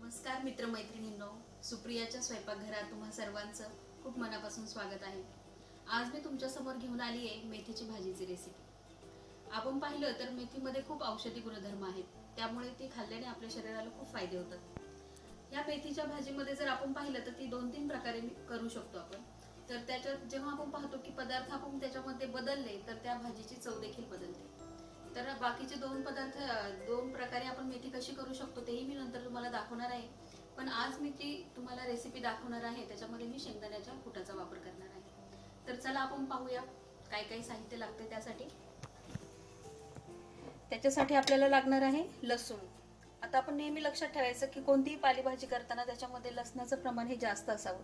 नमस्कार मित्रमैत्रिणींनो, सुप्रियाच्या स्वयंपाकघरात तुम्हा सर्वांचं खूप मनापासून स्वागत आहे. आज मी तुमच्या समोर घेऊन आली आहे मेथीची भाजीची रेसिपी. आपण पाहिलं तर मेथीमध्ये खूप औषधी गुणधर्म आहेत, त्यामुळे ती खाल्ल्याने आपल्या शरीराला खूप फायदे होतात. या मेथीच्या भाजीमध्ये जर आपण पाहिलं तर ती 2-3 प्रकारे करू शकतो आपण. तर त्याच्यात जेव्हा आपण पाहतो की पदार्थ आपण त्याच्यामध्ये बदलले तर त्या भाजीची चव देखील बदलते. तर बाकीचे दोन प्रकारे आपण मेथी कशी करू शकतो तेही मी नंतर तुम्हाला दाखवणार आहे. पण आज मी जी तुम्हाला रेसिपी दाखवणार आहे त्याच्यामध्ये मी शेंगदाण्याच्या कुटाचा वापर करणार आहे. तर चला आपण पाहूया काय काय साहित्य लागते त्यासाठी. त्याच्यासाठी आपल्याला लागणार आहे लसूण. आता आपण नेहमी लक्षात ठेवायचं की कोणतीही पालेभाजी करताना त्याच्यामध्ये लसणाचं प्रमाण हे जास्त असावं,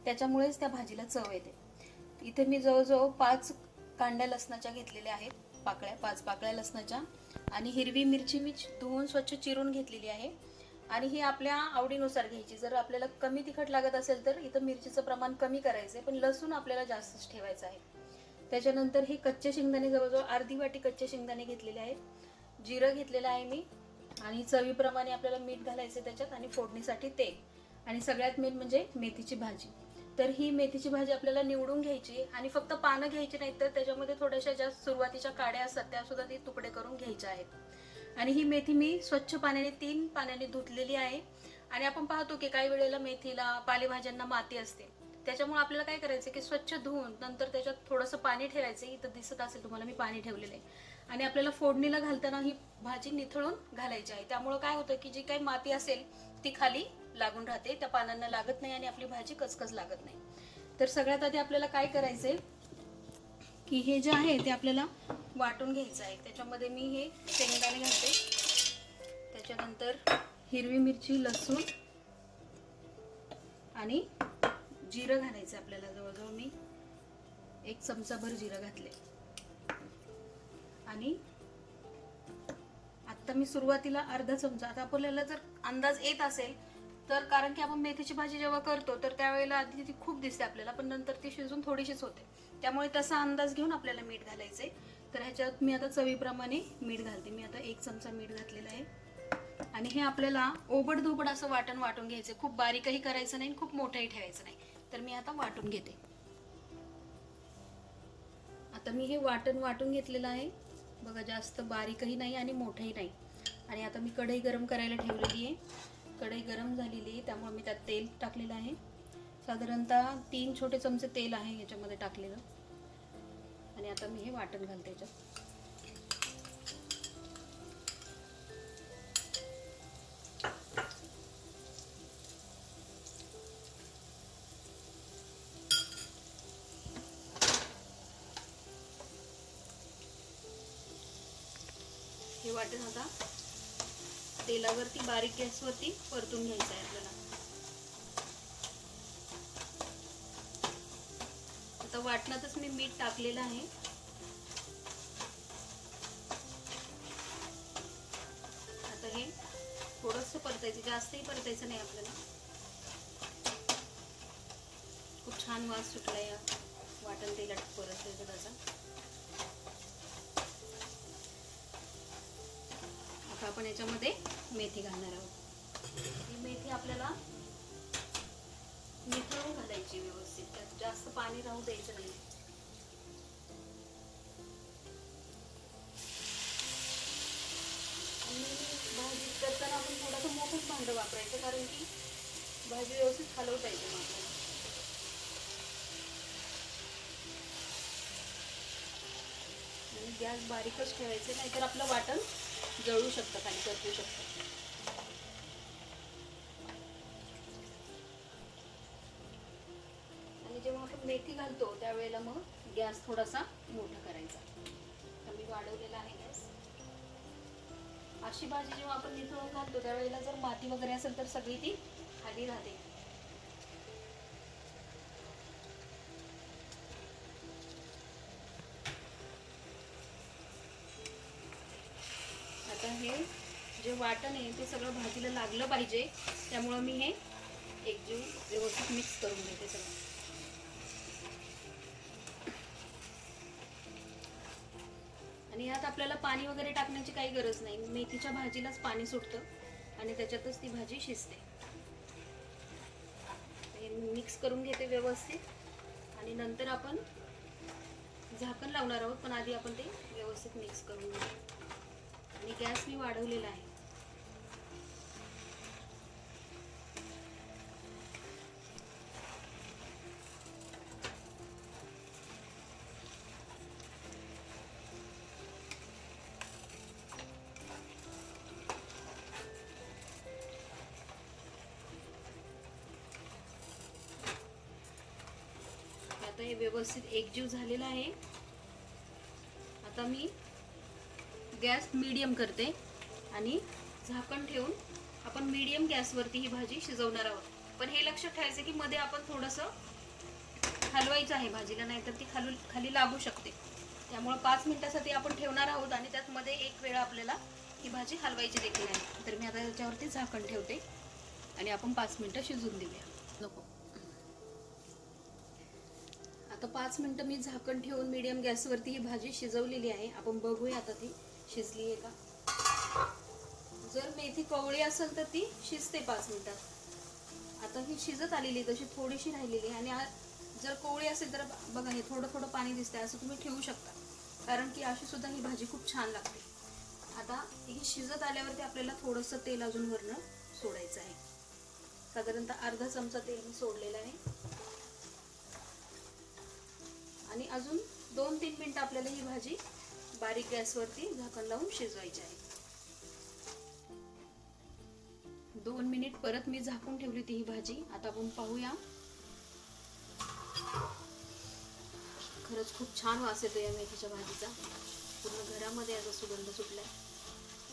त्याच्यामुळेच त्या भाजीला चव येते. इथे मी जवळजवळ 5 कांड्या लसणाच्या घेतलेल्या आहेत, 5 पाकळ्या लसणाच्या. आणि हिरवी मिरची मी धुवून स्वच्छ चिरून घेतलेली आहे. आणि ही आपल्या आवडीनुसार घ्यायची. जर आपल्याला कमी तिखट लागत असेल तर इथं मिरचीचं प्रमाण कमी करायचं आहे, पण लसूण आपल्याला जास्तच ठेवायचं आहे. त्याच्यानंतर ही कच्चे शेंगदाणे, जवळजवळ अर्धी वाटी कच्चे शेंगदाणे घेतलेले आहेत. जिरं घेतलेलं आहे मी. आणि चवीप्रमाणे आपल्याला मीठ घालायचं त्याच्यात, आणि फोडणीसाठी तेल. आणि सगळ्यात मेन म्हणजे मेथीची भाजी. तर ही मेथीची भाजी आपल्याला निवडून घ्यायची, आणि फक्त पानं घ्यायची नाहीत, तर त्याच्यामध्ये थोड्याशा ज्या सुरुवातीच्या काड्या असतात त्या सुद्धा ती तुकडे करून घ्यायच्या आहेत. आणि ही मेथी मी स्वच्छ पाण्याने 3 पाण्याने धुतलेली आहे. आणि आपण पाहतो की काही वेळेला मेथीला, पालेभाज्यांना माती असते, त्याच्यामुळे आपल्याला काय करायचं की स्वच्छ धुवून नंतर त्याच्यात थोडंसं पाणी ठेवायचं. इथं दिसत असेल तुम्हाला मी पाणी ठेवलेलं आहे. आणि आपल्याला फोडणीला घालताना ही भाजी निथळून घालायची आहे. त्यामुळे काय होतं की जी काही माती असेल ती खाली लागून राहते, त्या पानांना लागत नाही आणि आपली भाजी कचकच लागत नाही. तर सगळ्यात आधी आपल्याला काय करायचंय की हे जे आहे ते आपल्याला वाटून घ्यायचं आहे. त्याच्यामध्ये मी हे शेंगदाणे घालते, त्याच्यानंतर हिरवी मिरची, लसूण आणि जिरं घालायचं आपल्याला. जवळजवळ मी 1 चमचाभर जिरं घातले. आणि आता मी सुरुवातीला अर्धा चमचा, आता आपल्याला जर अंदाज येत असेल तर, कारण की आपण मेथीची भाजी जेव्हा करतो तर त्यावेळेला आधी ती खूप दिसते आपल्याला, पण नंतर ती शिजून थोडीशीच होते. त्यामुळे तसा अंदाज घेऊन आपल्याला मीठ घालायचंय. तर ह्याच्यात मी आता चवीप्रमाणे मीठ घालते. मी आता 1 चमचा मीठ घातलेलं आहे. आणि हे आपल्याला ओबड-धोबड असं वाटून घ्यायचं. खूप बारीकही करायचं नाही, खूप मोठंही ठेवायचं नाही. तर मी आता वाटून घेते. आता मी हे वाटून घेतलेलं आहे बघा. जास्त बारीकही नाही आणि मोठंही नाही. आणि आता मी कढई गरम करायला ठेवलेली आहे. कढई गरम झालेली आहे, त्यामुळे मी त्यात तेल टाकलेलं आहे. साधारणतः 3 छोटे चमचे तेल आहे याच्यामध्ये टाकलेलं. आणि आता मी हे वाटण घालते याच्यात. हे वाटण आता तेलावरती बारीक गॅसवरती परतून घ्यायचं आहे आपल्याला. आता वाटणातच मी मीठ टाकलेलं आहे. आता हे थोडंसं परतायचं, जास्तही परतायचं नाही आपल्याला. खूप छान वास सुटला या वाटण तेलात परतल्याचा त्याचा. आता आपण याच्यामध्ये मेथी घालणार आहोत. ही मेथी आपल्याला निथळून घालायची व्यवस्थित, त्यात जास्त पाणी राहू द्यायचं नाही. आणि भाजी करताना आपण थोडंसं मोठंच भांडं वापरायचं, कारण की भाजी व्यवस्थित हलवता येते मग आपल्याला. आणि गॅस बारीकच ठेवायचे, नाहीतर आपलं वाटण जळू शकतं, खाली करपू शकतं. आणि जेव्हा आपण मेथी घालतो त्यावेळेला मग गॅस थोडासा मोठा करायचा. तर मी वाढवलेला आहे गॅस. अशी भाजी जेव्हा आपण निथळून घालतो त्यावेळेला जर माती वगैरे असेल तर सगळी ती खाली राहते. आता हे जे वाटण आहे ते सगळं भाजीला लागलं पाहिजे, त्यामुळं मी हे एकजीव व्यवस्थित मिक्स करून घेते सगळं. आणि यात आपल्याला पाणी वगैरे टाकण्याची काही गरज नाही. मेथीच्या भाजीलाच पाणी सुटतं आणि त्याच्यातच ती भाजी शिजते. हे मिक्स करून घेते व्यवस्थित आणि नंतर आपण झाकण लावणार आहोत, पण आधी आपण ते व्यवस्थित मिक्स करून घेऊ. आणि गॅस मी वाढवलेला आहे. आता हे व्यवस्थित एकजीव झालेलं आहे. आता मी गॅस मीडियम करते आणि झाकण ठेवून आपण मीडियम गॅसवरती ही भाजी शिजवणार आहोत. पण हे लक्षात ठेवायचं की मध्ये आपण थोडंसं हलवायचं आहे भाजीला, नाहीतर ती खाली लागू शकते. त्यामुळे 5 मिनिटासाठी आपण ठेवणार आहोत आणि त्यात मध्ये एक वेळा आपल्याला ही भाजी हलवायची देखील आहे. तर मी आता याच्यावरती झाकण ठेवते आणि आपण 5 मिनिटं शिजून देऊया. नको, आता 5 मिनिटं मी झाकण ठेवून मीडियम गॅसवरती ही भाजी शिजवलेली आहे. आपण बघूया आता ती शिजली आहे का. जर मेथी कवळी असेल तर ती शिजते 5 मिनिटात. आता ही शिजत आलेली आहे, तशी थोडीशी राहिलेली आहे. आणि जर कवळी असेल तर बघा हे थोडं थोडं पाणी दिसतंय, असं तुम्ही ठेवू शकता, कारण की अशी सुद्धा ही भाजी खूप छान लागते. आता ही शिजत आल्यावरती आपल्याला थोडंसं तेल अजून वरनं सोडायचं आहे. साधारणतः अर्धा चमचा तेल मी सोडलेलं आहे. आणि अजून 2-3 मिनिटं आपल्याला ही भाजी बारीक गॅसवरती झाकण लावून शिजवायची आहे. 2 मिनिट परत मी झाकून ठेवली होती ही भाजी. आता आपण पाहूया. खरंच खूप छान वास येतो या मेथीच्या भाजीचा, पूर्ण घरामध्ये याचा सुगंध सुटलाय.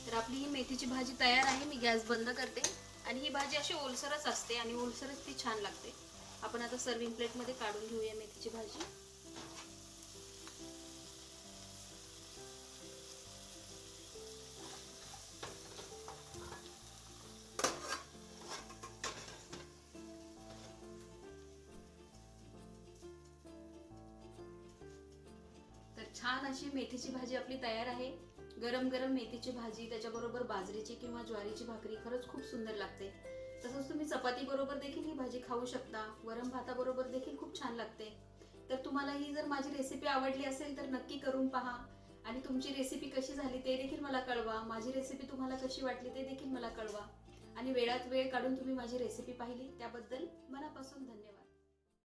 तर आपली ही मेथीची भाजी तयार आहे. मी गॅस बंद करते. आणि ही भाजी अशी ओलसरच असते आणि ओलसरच ती छान लागते. आपण आता सर्विंग प्लेटमध्ये काढून घेऊया मेथीची भाजी. छान अशी मेथीची भाजी आपली तयार आहे. गरम गरम मेथीची भाजी, त्याच्याबरोबर बाजरीची किंवा ज्वारीची भाकरी खरंच खूप सुंदर लागते. तसंच तुम्ही चपाती बरोबर देखील ही भाजी खाऊ शकता. वरण भाताबरोबर देखील खूप छान लागते. तर तुम्हाला ही जर माझी रेसिपी आवडली असेल तर नक्की करून पहा आणि तुमची रेसिपी कशी झाली ते देखील मला कळवा. माझी रेसिपी तुम्हाला कशी वाटली ते देखील मला कळवा. आणि वेळात वेळ काढून तुम्ही माझी रेसिपी पाहिली त्याबद्दल मनापासून धन्यवाद.